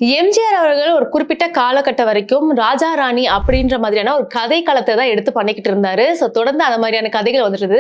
எம்ஜிஆர் அவர்கள் ஒரு குறிப்பிட்ட காலகட்டம் வரைக்கும் ராஜா ராணி அப்படின்ற மாதிரியான ஒரு கதை களத்தை தான் எடுத்து பண்ணிக்கிட்டு இருந்தாரு. ஸோ தொடர்ந்து அந்த மாதிரியான கதைகள் வந்துட்டு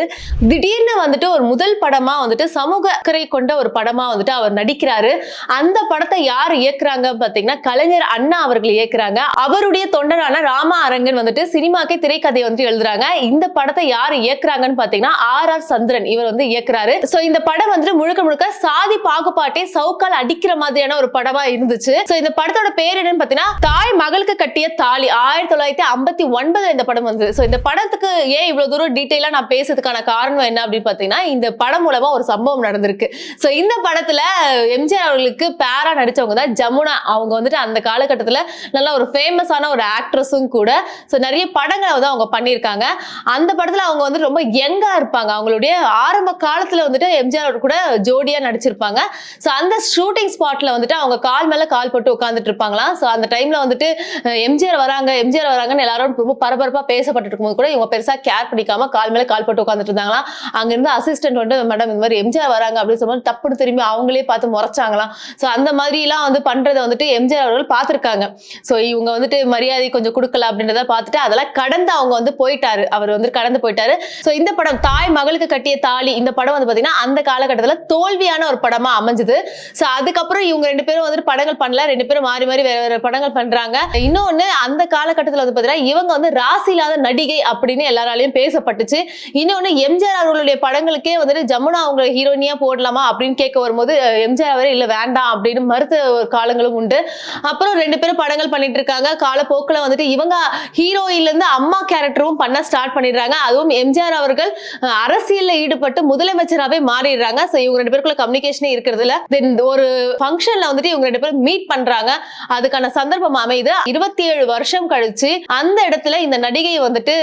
திடீர்னு வந்துட்டு ஒரு முதல் படமா வந்துட்டு சமூக அக்கறை கொண்ட ஒரு படமா வந்துட்டு அவர் நடிக்கிறாரு. அந்த படத்தை யார் இயக்குறாங்க பாத்தீங்கன்னா கலைஞர் அண்ணா அவர்கள் இயக்குறாங்க. அவருடைய தொண்டரான ராமா அரங்கன் வந்துட்டு சினிமாக்கே திரைக்கதை வந்துட்டு எழுதுறாங்க. இந்த படத்தை யார் இயக்குறாங்கன்னு பாத்தீங்கன்னா ஆர் சந்திரன் இவர் வந்து இயக்குறாரு. ஸோ இந்த படம் வந்துட்டு முழுக்க முழுக்க சாதி பாகுபாட்டை சவுக்கால் அடிக்கிற மாதிரியான ஒரு படமா இருந்துச்சு. இந்த படத்தோட பேர் என்னன்னு பாத்தீங்கன்னா தாய் மகளுக்கு கட்டிய தாலி. 1959 இந்த படம் வந்து. இந்த படத்துக்கு ஏன் இவ்வளவு தூரம் டீடைலா நான் பேசுறதுக்கான காரணம் என்ன அப்படின்னு பாத்தீங்கன்னா இந்த படம் மூலமா ஒரு சம்பவம் நடந்திருக்கு. இந்த படத்துல எம்ஜிஆர் அவர்களுக்கு பேரா நடிச்சவங்க தான் ஜமுனா. அவங்க வந்துட்டு அந்த காலகட்டத்துல நல்ல ஒரு ஃபேமஸான ஒரு ஆக்ட்ரஸும் கூட. நிறைய படங்களை வந்து அவங்க பண்ணியிருக்காங்க. அந்த படத்துல அவங்க வந்து ரொம்ப யங்கா இருப்பாங்க. அவங்களுடைய ஆரம்ப காலத்துல வந்துட்டு எம்ஜிஆர் கூட ஜோடியா நடிச்சிருப்பாங்க. அந்த ஷூட்டிங் ஸ்பாட்ல வந்துட்டு அவங்க கால் மேல கால் போட்டு உட்கார்ந்துட்டு இருப்பாங்களாம். அந்த டைம்ல வந்துட்டு எம்ஜிஆர் வராங்கன்னு எல்லாரும் ரொம்ப பரபரப்பா பேசப்பட்டு இருக்கும்போது கூட இவங்க பெருசா கேர் பண்ணிக்காம கால் மேல கால் போட்டு உட்கார்ந்துட்டு இருந்தாங்களாம். அங்க இருந்து அசிஸ்டன்ட் வந்து மேடம் இந்த மாதிரி எம்ஜிஆர் வராங்க அப்படின்னு சொல்லும்போது தப்புன்னு திரும்பி அவங்களே பார்த்து முறைச்சாங்களாம். அந்த மாதிரி எல்லாம் வந்து பண்றதை வந்துட்டு எம்ஜிஆர் அவர்கள் பார்த்திருக்காங்க. இவங்க வந்துட்டு மரியாதை கொஞ்சம் கொடுக்கல அப்படின்றத பார்த்துட்டு அதெல்லாம் கடந்து அவங்க வந்து போயிட்டாரு. அவர் வந்து கடந்து போயிட்டாரு. இந்த படம் தாய் மகளுக்கு கட்டிய தாலி இந்த படம் வந்து பாத்தீங்கன்னா அந்த காலகட்டத்தில் தோல்வியான ஒரு படமா அமைஞ்சது. அதுக்கப்புறம் இவங்க ரெண்டு பேரும் வந்துட்டு படங்கள் பண்ணல. ரெண்டு பேரும் மாறி மாறி வேற வேற படங்கள் பண்றாங்க. இன்னொன்னு அந்த காலகட்டத்தில் வந்து பாத்தீங்கன்னா இவங்க வந்து ராசி இல்லாத நடிகை அப்படின்னு எல்லாராலையும் பேசப்பட்டுச்சு. இன்னொன்னு எம்ஜிஆர் அவர்களுடைய படங்களுக்கே வந்துட்டு ஜமுனா அவங்க ஹீரோயினியா போடலாமா அப்படின்னு கேட்க வரும்போது எம்ஜிஆர் அவரே இல்ல வேண்டாம் அப்படின்னு மறுத்த காலங்களும் உண்டு. அப்புறம் ரெண்டு பேரும் படங்கள் பண்ணிட்டு இருக்காங்க. காலப்போக்கில் வந்துட்டு இவங்க ஹீரோயின்ல இருந்து அம்மா கேரக்டரும் பண்ண ஸ்டார்ட் பண்ணிடுறாங்க. அதுவும் எம்ஜிஆர் அவர்கள் அரசியல்ல ஈடுபட்டு முதலமைச்சராகவே மாறிடுறாங்க. இவங்க ரெண்டு பேருக்குள்ள கம்யூனிகேஷனே இருக்கிறது இல்ல. ஒரு ஃபங்க்ஷன்ல வந்துட்டு இவங்க ரெண்டு பேரும் மீட் பண்றாங்க. அதுக்கான சந்தர்ப்பம் அமைது. 27 வருஷம் கழிச்சு அந்த இடத்துல இந்த நடிகை வந்துட்டு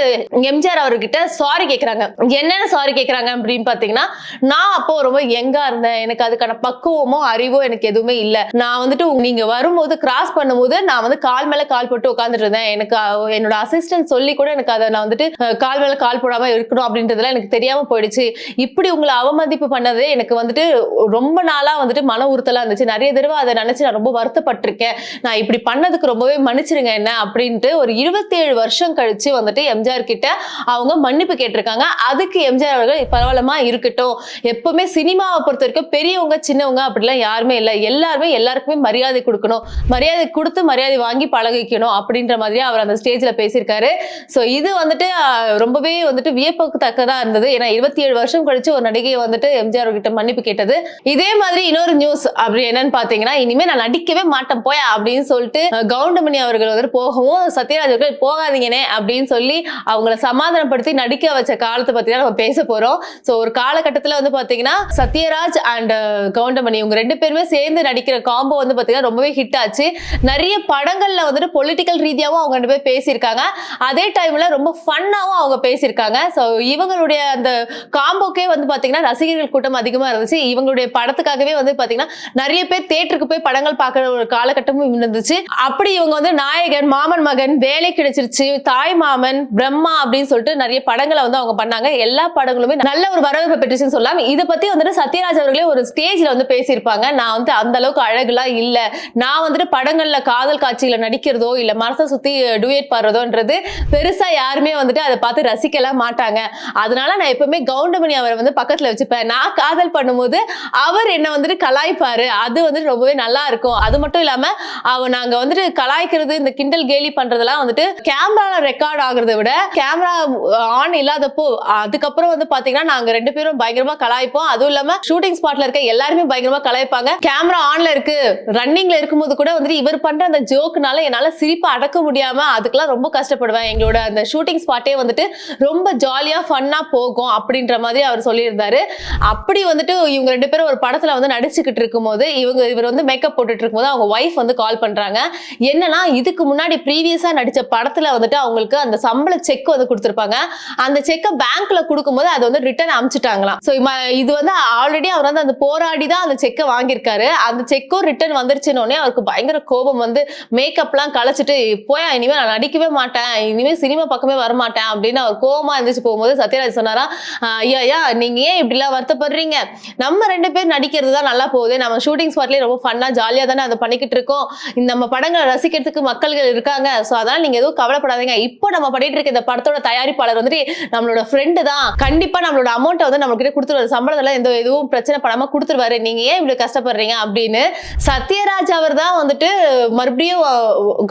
எம்ஜிஆர் அவர்கிட்ட சாரி கேட்கிறாங்க. என்னென்ன சாரி கேட்கிறாங்க அப்படின்னு பாத்தீங்கன்னா நான் அப்போ ரொம்ப யங்கா இருந்தேன். எனக்கு அதுக்கான பக்குவமோ அறிவோ எனக்கு எதுவுமே இல்ல. நான் வந்துட்டு நீங்க வரும்போது கிராஸ் பண்ணும்போது நான் வந்து கால் மேல கால் போட்டு உட்கார்ந்துட்டு இருந்தேன். எனக்கு என்னோட அசிஸ்டன்ட் சொல்லி கூட எனக்கு அதை நான் வந்துட்டு கால் மேல கால் போடாம இருக்கணும் அப்படின்றதுலாம் எனக்கு தெரியாம போயிடுச்சு. இப்படி உங்களை அவமதிப்பு பண்ணது எனக்கு வந்துட்டு ரொம்ப நாளா வந்துட்டு மன உறுத்தலா இருந்துச்சு. நிறைய தடவை அதை நினைச்சு நான் ரொம்ப வருத்தப்பட்டிருக்கேன். நான் இப்படி பண்ணதுக்கு ரொம்பவே மன்னிச்சிருங்க என்ன அப்படின்ட்டு ஒரு 27 வருஷம் கழிச்சு வந்துட்டு எம்ஜிஆர் கிட்ட அவங்க மன்னிப்பு கேட்டிருக்காங்க. அதுக்கு எம்ஜிஆர் அவர்கள் பரவாயில்லமா இருக்கட்டும். எப்பவுமே சினிமாவை பொறுத்த வரைக்கும் பெரியவங்க சின்னவங்க அப்படிலாம் யாருமே இல்லை. எல்லாருமே எல்லாருக்குமே மரியாதை கொடுக்கணும். மரியாதை கொடுத்து மரியாதை வாங்கி பழகிக்கணும் அப்படின்ற மாதிரி அவர் அந்த ஸ்டேஜ்ல பேசியிருக்காரு. இது வந்துட்டு ரொம்பவே வந்துட்டு வியப்புத்தக்கதா இருந்தது. ஏன்னா 27 வருஷம் கழிச்சு ஒரு நடிகை வந்துட்டு எம்ஜிஆர் கிட்ட மன்னிப்பு கேட்டது. இதே மாதிரி இன்னொரு நியூஸ் அப்படி என்னன்னு பாத்தீங்கன்னா இனிமே நான் நடிக்கவே மாட்டேன் போய் அப்படின்னு சொல்லிட்டு கவுண்டமணி அவர்கள் வந்து போகவும் சத்யராஜ் அவர்கள் போகாதீங்கனே அப்படின்னு சொல்லி அவங்களை சமாதானப்படுத்தி நடிக்க வச்ச காலத்தை பத்தி தான் நம்ம பேச போறோம். ஒரு காலகட்டத்தில் வந்து பாத்தீங்கன்னா சத்யராஜ் அண்ட் கவுண்டமணி இவங்க ரெண்டு பேருமே சேர்ந்து நடிக்கிற காம்போ வந்து பாத்தீங்கன்னா ரொம்பவே ஹிட் ஆச்சு. நிறைய படங்கள்ல வந்துட்டு பொலிட்டிக்கல் ரீதியாவும் அவங்க ரெண்டு பேர் பேசியிருக்காங்க. அதே டைம்ல ரொம்ப ஃபன்னாவும் அவங்க பேசியிருக்காங்க. இவங்களுடைய அந்த காம்போக்கே வந்து பாத்தீங்கன்னா ரசிகர்கள் கூட்டம் அதிகமா இருந்துச்சு. இவங்களுடைய படத்துக்காகவே வந்து பாத்தீங்கன்னா நிறைய பேர் தியேட்டருக்கு போய் படங்கள் பார்க்கிற ஒரு காலகட்டமும் இருந்துச்சு. அப்படி இவங்க வந்து நாயகன், மாமன் மகன், வேலை கிடைச்சிருச்சு, தாய் மாமன், பிரம்மா அப்படின்னு சொல்லிட்டு நிறைய படங்களை வந்து அவங்க பண்ணாங்க. எல்லா படங்களுமே நல்ல ஒரு வரவேற்பு பெற்றுச்சுன்னு சொல்லலாம். இதை பத்தி வந்துட்டு சத்யராஜ் அவர்களே ஒரு ஸ்டேஜ்ல வந்து பேசியிருப்பாங்க. நான் வந்து அந்த அளவுக்கு அழகுலாம் இல்ல. நான் வந்துட்டு படங்கள்ல காதல் காட்சியில நடிக்கிறதோ இல்ல மனசை சுத்தி டூயட் பாடுறதோன்றது பெருசா யாருமே வந்துட்டு அதை பார்த்து ரசிக்கலாம் மாட்டாங்க. அதனால நான் எப்பவுமே கவுண்டமணி அவரை வந்து பக்கத்துல வச்சுப்பேன். நான் காதல் பண்ணும்போது அவர் என்ன வந்துட்டு கலாய்ப்பாரு. அது வந்துட்டு ரொம்பவே நல்லா இருக்கும். அது மட்டும் இல்லாம நாங்க வந்துட்டு கலாய்க்கிறது இந்த கிண்டல் கேலி பண்றதெல்லாம் வந்துட்டு கேமரால ரெக்கார்ட் ஆகுறதை விட கேமரா ஆன் இல்லாதப்போ அதுக்கப்புறம் வந்து பாத்தீங்கன்னா நாங்க ரெண்டு பேரும் பயங்கரமா கலாய்ப்போம். அதுவும் இல்லாம ஷூட்டிங் ஸ்பாட்ல இருக்க எல்லாருமே பயங்கரமா கலாய்ப்பாங்க. கேமரா ஆன்ல இருக்கு ரன்னிங்ல இருக்கும்போது கூட வந்துட்டு இவர் பண்ற அந்த ஜோக்குனால என்னால சிரிப்பை அடக்க முடியாம அதுக்கெல்லாம் ரொம்ப கஷ்டப்படுவேன். எங்களோட அந்த ஷூட்டிங் ஸ்பாட்டே வந்துட்டு ரொம்ப ஜாலியா ஃபன்னா போகும் அப்படின்ற மாதிரி அவர் சொல்லியிருந்தாரு. அப்படி வந்துட்டு இவங்க ரெண்டு பேரும் ஒரு படத்துல வந்து நடிச்சுக்கிட்டு இருக்கும்போது இவர் வந்து மேக்கப் போட்டுட்டு இருக்கும்போது அவங்க வைஃப் வந்து கால் பண்றாங்க. என்னன்னா இதுக்கு முன்னாடி ப்ரீவியஸா நடிச்ச படத்துல வந்துட்டு அவங்களுக்கு அந்த சம்பள செக் வந்து கொடுத்திருப்பாங்க. அந்த செக்கை பேங்க்ல கொடுக்கும்போது அது வந்து ரிட்டர்ன் அனுப்பிச்சிட்டாங்களாம். இது வந்து ஆல்ரெடி அவர் வந்து அந்த போராடி தான் அந்த செக்கை வாங்கியிருக்காரு. அந்த செக்கும் ரிட்டர்ன் வந்துருச்சுன்னொடனே அவருக்கு பயங்கர கோபம் வந்து மேக்கப்லாம் கலைச்சிட்டு போய் இனிமே நான் நடிக்கவே மாட்டேன், இனிமே சினிமா பக்கமே வரமாட்டேன் அப்படின்னு அவர் கோபமா இருந்துச்சு. போகும்போது சத்யராஜ் சொன்னாரா, ஐயா நீங்க ஏன் இப்படிலாம் வருத்தப்படுறீங்க, நம்ம ரெண்டு பேர் நடிக்கிறது தான் நல்லா போகுது, நம்ம ஷூட்டிங் ஸ்பாட்லயே ரொம்ப ஃபன்னா ஜாலியா தானே அதை பண்ணிக்கிட்டு இருக்கோம், நம்ம படங்களை ரசிக்கிறதுக்கு மக்கள்கள் இருக்காங்க, சோ அதனால நீங்க எதுவும் கவலைப்படாதீங்க, இப்போ நம்ம பண்ணிட்டு இருக்க இந்த படத்தோட தயாரிப்பாளர் வந்துட்டு நம்மளோட ஃப்ரெண்டு தான், கண்டிப்பா நம்மளோட அமௌண்ட்டை வந்து நம்ம கிட்ட கொடுத்துருவாரு, சம்பளத்துல எதுவும் பிரச்சனை பண்ணாம கொடுத்துருவாரு, நீங்க ஏன் இவ்வளவு கஷ்டப்படுறீங்க அப்படின்னு சத்யராஜ் அவர் தான் வந்துட்டு மறுபடியும்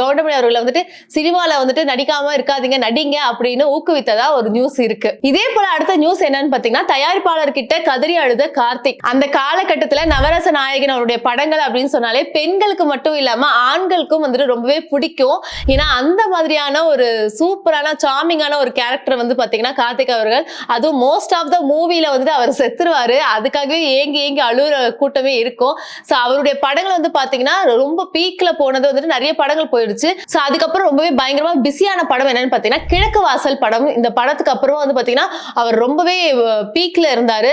கவுண்டமணி அவர்களை வந்துட்டு சினிமால வந்துட்டு நடிக்காம இருக்காதீங்க, நடிங்க அப்படின்னு ஊக்குவித்ததா ஒரு நியூஸ் இருக்கு. இதே போல அடுத்த நியூஸ் என்னன்னு பாத்தீங்கன்னா, தயாரிப்பாளர் கிட்ட கதறி அழுத கார்த்திக். அந்த காலகட்டத்துல நவரச நாயகன் அவருடைய படங்கள் அப்படின்னு சொன்னாலே பெண்களுக்கு மட்டும் இல்லாம ஆண்களுக்கும் வந்துட்டு ரொம்பவே பிடிக்கும். ஏன்னா அந்த மாதிரியான ஒரு சூப்பரான சார்மிங்கான ஒரு கேரக்டர் வந்து பாத்தீங்கன்னா கார்த்திக் அவர்கள், அதுவும் மோஸ்ட் ஆஃப் த மூவில வந்துட்டு அவர் செத்துருவாரு, அதுக்காகவே ஏங்கி அழுகுற கூட்டமே இருக்கும். சோ அவருடைய படங்கள் வந்து பாத்தீங்கன்னா ரொம்ப பீக்ல போனது வந்துட்டு நிறைய படங்கள் போயிடுச்சு. சோ அதுக்கப்புறம் ரொம்பவே பயங்கரமா பிஸியான படம் என்னன்னு பாத்தீங்கன்னா கிழக்கு வாசல் படம். இந்த படத்துக்கு அப்புறம் வந்து பாத்தீங்கன்னா அவர் ரொம்பவே பீக்ல இருந்தாரு.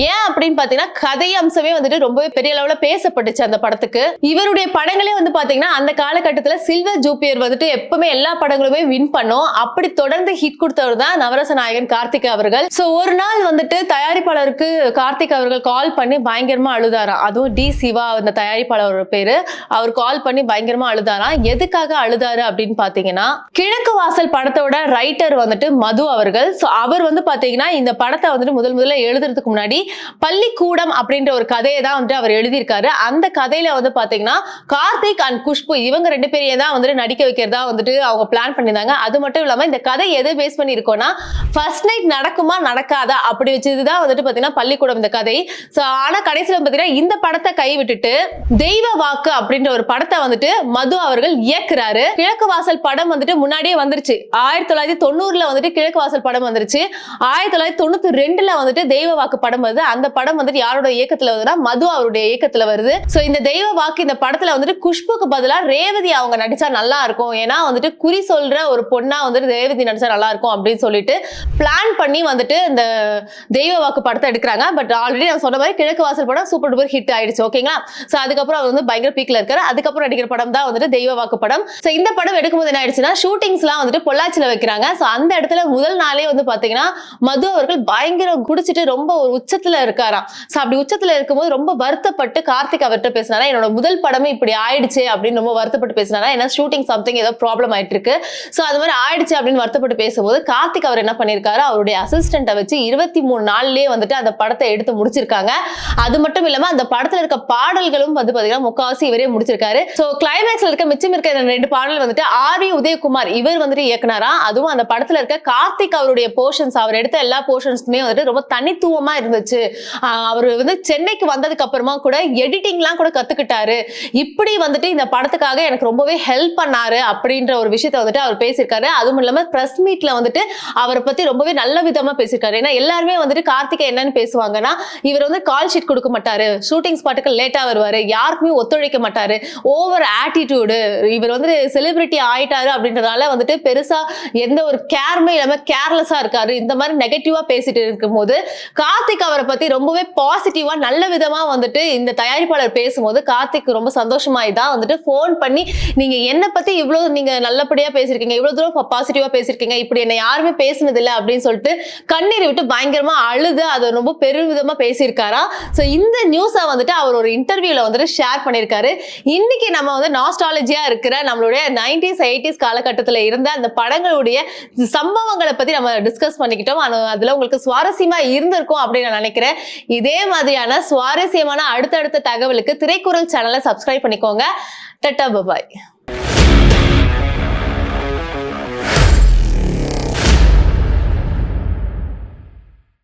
ஏன் அப்படின்னு பாத்தீங்கன்னா கதை அம்சமே வந்துட்டு ரொம்பவே பெரிய அளவுல பேசப்பட்டுச்சு அந்த படத்துக்கு. இவருடைய படங்களே வந்து பாத்தீங்கன்னா அந்த காலகட்டத்துல சில்வர் ஜூபியர் வந்துட்டு எப்பவுமே எல்லா படங்களுமே வின் பண்ணும், அப்படி தொடர்ந்து ஹிட் கொடுத்தவர் தான் நவரச நாயகன் கார்த்திக் அவர்கள். சோ ஒரு நாள் வந்துட்டு தயாரிப்பாளருக்கு கார்த்திக் அவர்கள் கால் பண்ணி பயங்கரமா அழுதாராம். அதுவும் டி சிவா அந்த தயாரிப்பாளரோட பேரு. அவர் கால் பண்ணி பயங்கரமா அழுதாராம். எதுக்காக அழுதாரு அப்படின்னு பாத்தீங்கன்னா, கிழக்கு வாசல் படத்தோட ரைட்டர் வந்துட்டு மது அவர்கள். சோ அவர் வந்து பாத்தீங்கன்னா இந்த படத்தை வந்துட்டு முதல்ல எழுதுறதுக்கு முன்னாடி பள்ளிக்கூடம் அப்படின்ற ஒரு கதையை தான் வந்துட்டு அவர் எழுதியிருக்காரு. அந்த கதையில வந்து பாத்தீங்கன்னா கார்த்திக் அண்ட் குஷ்பு இவங்க ரெண்டு பேரையும் தான் வந்துட்டு நடிக்க வைக்கிறதா வந்துட்டு அவங்க பிளான் பண்ணியிருந்தாங்க. அது மட்டும் இல்லாம இந்த கதை எதை பேஸ் பண்ணி இருக்கோம்னா, ஃபர்ஸ்ட் நைட் நடக்குமா நடக்காதா அப்படி வச்சதுதான் வந்துட்டு பாத்தீங்கன்னா பள்ளிக்கூடம் இந்த கதை. சோ ஆனா கடைசியில பாத்தீங்கன்னா இந்த படத்தை கை விட்டுட்டு தெய்வ வாக்கு அப்படின்ற ஒரு படத்தை வந்துட்டு மது அவர்கள் இயக்குறாரு. கிழக்கு வாசல் படம் வந்துட்டு முன்னாடியே வந்துருச்சு. 1990ல வந்துட்டு கிழக்கு வாசல் படம் வந்துருச்சு. 1992ல வந்துட்டு தெய்வ வாக்கு படம் வருது. அந்த படம் வந்துட்டு யாரோட இயக்கத்துல வருதுன்னா மது அவருடைய இயக்கத்துல வருது. சோ இந்த தெய்வ வாக்கு இந்த படத்துல வந்துட்டு குஷ்புக்கு பதிலா ரேவதி அவங்க நடிச்சா நல்லா இருக்கும், ஏன்னா வந்துட்டு குறி சொல்ற ஒரு பொண்ணா வந்துட்டு ரேவதி நடிச்சா நல்லா இருக்கும் அப்படின்னு சொல்லிட்டு பிளான் பண்ணி வந்துட்டு இந்த தெய்வ வாக்கு படத்தை எடுக்கிறாங்க. பட் ஆல்ரெடி நான் சொன்ன மாதிரி கிழக்கு வாசல் படம் சூப்பர் டூப்பர் ஹிட் ஆயிடுச்சு. ஓகேங்களா? சோ அதுக்கப்புறம் அவர் வந்து பயங்கர பீக்ல இருக்காரு. அதுக்கப்புறம் நடிக்கிற படம் தான் வந்துட்டு தெய்வ வாக்கு படம். சோ இந்த படம் எடுக்கும்போது என்ன ஆயிடுச்சுன்னா ஷூட்டிங்ஸ்லாம் வந்துட்டு பொள்ளாச்சியில வைக்கிறாங்க. சோ அந்த இடத்துல முதல் நாளே வந்து பாத்தீங்கன்னா மது அவர்கள் பயங்கர குடிச்சிட்டு ரொம்ப ஒரு உச்சத்துல இருக்காராம். சோ அப்படி உச்சத்துல இருக்கும்போது ரொம்ப வருத்தப்பட்டு கார்த்திக் அவர்கிட்ட பேசினாரா, என்னோட முதல் படமே இப்படி ஆயிடுச்சு அப்படின்னு ரொம்ப வருத்தப்பட்டு பேசினாரா. ஏன்னா ஷூட்டிங் சம்திங் ஏதோ ப்ராப்ளம் ஆயிட்டு இருக்கு. சோ அது மாதிரி ஆயிடுச்சு அப்படின்னு வருத்தப்பட்டு பேசும்போது கார்த்திக் அவர் என்ன பண்ணிருக்காரு, அவருடைய அசிஸ்டன்ட்டை வச்சு 23 நாள்லயே வந்துட்டு அந்த படத்தை எடுத்து முடிச்சிருக்காங்க. அது மட்டும் இல்லாம அந்த படத்துல இருக்க பாடல்களும் வந்து பாத்தீங்கன்னா முக்காவாசி இவரே முடிச்சிருக்காரு. சோ கிளைமேக்ஸ்ல இருக்க மிச்சம் இருக்க 2 பாடல் வந்துட்டு ஆர்.வி. உதயகுமார் இவர் வந்துட்டு இயக்குனாரா. அதுவும் அந்த படத்துல இருக்க கார்த்திக் அவருடைய போர்ஷன்ஸ், அவர் எடுத்த எல்லா போர்ஷன்ஸுமே வந்துட்டு ரொம்ப தனித்துவமா இருந்துச்சு. அவர் வந்து சென்னைக்கு வந்ததுக்கு அப்புறமா கூட எடிட்டிங்லாம் கூட கத்துக்கிட்டாரு. இப்படி வந்துட்டு இந்த படத்துக்காக எனக்கு ரொம்பவே ஹெல்ப் பண்ணாரு அப்படின்ற ஒரு விஷயத்தை வந்துட்டு அவர் பேசியிருக்காரு. அதுவும் இல்லாம பிரஸ் மீட்ல வந்துட்டு அவரை பத்தி ரொம்பவே நல்ல விதமா பேசியிருக்காரு. ஏன்னா எல்லாருமே வந்துட்டு கார்த்திகை என்னன்னு பேசுவாங்கன்னா, இவர் வந்து கால் ஷீட் கொடுக்க மாட்டாரு, ஷூட்டிங் ஸ்பாட்டுக்கு லேட்டா வருவாரு, யாருக்குமே ஒத்துழைக்க மாட்டாரு, ஓவர் ஆட்டிடியூடு, இவர் வந்து செலிபிரிட்டி ஆயிட்டாரு அப்படின்றதால வந்துட்டு பெருசா எந்த ஒரு கேர்மே இல்லாம கேர்லெஸ்ஸா இருக்காரு, இந்த மாதிரி நெகட்டிவா பேசிட்டு இருக்கும்போது கார்த்திக் அவரை பத்தி ரொம்பவே பாசிட்டிவா நல்ல விதமா வந்துட்டு இந்த தயாரிப்பாளர் பேசும்போது கார்த்திக் ரொம்ப சந்தோஷமாயிதான் வந்துட்டு போன் பண்ணி, நீங்க என்ன பத்தி இவ்வளவு நீங்க நல்லபடியா பேசிருக்கீங்க, இவ்வளவு தூரம் பாசிட்டிவா பேசிருக்கீங்க, இப்படி என்ன யாருமே பேசுனது இல்லை அப்படின்னு சொல்லிட்டு கண்ணீர் விட்டு பயங்கரமா அழுது அதை ரொம்ப பெருவிதமா பேசியிருக்காரா. சோ இந்த நியூஸை வந்துட்டு அவர் ஒரு இன்டர்வியூல வந்துட்டு ஷேர் பண்ணியிருக்காரு. இன்னைக்கு நம்ம வந்து நாஸ்டாலஜியா இருக்கிற நம்மளுடைய 90s 80s காலகட்டத்தில் இருந்த அந்த படங்களுடைய சம்பவங்களை பத்தி நம்ம டிஸ்கஸ் பண்ணிக்கிட்டோம். அதுல உங்களுக்கு சுவாரஸ்யமா இருந்திருக்கும் அப்படின்னு நான் நினைக்கிறேன். இதே மாதிரியான சுவாரஸ்யமான அடுத்தடுத்த தகவலுக்கு திரைக்குறள் சேனலை சப்ஸ்கிரைப் பண்ணிக்கோங்க. Ta-ta bye bye.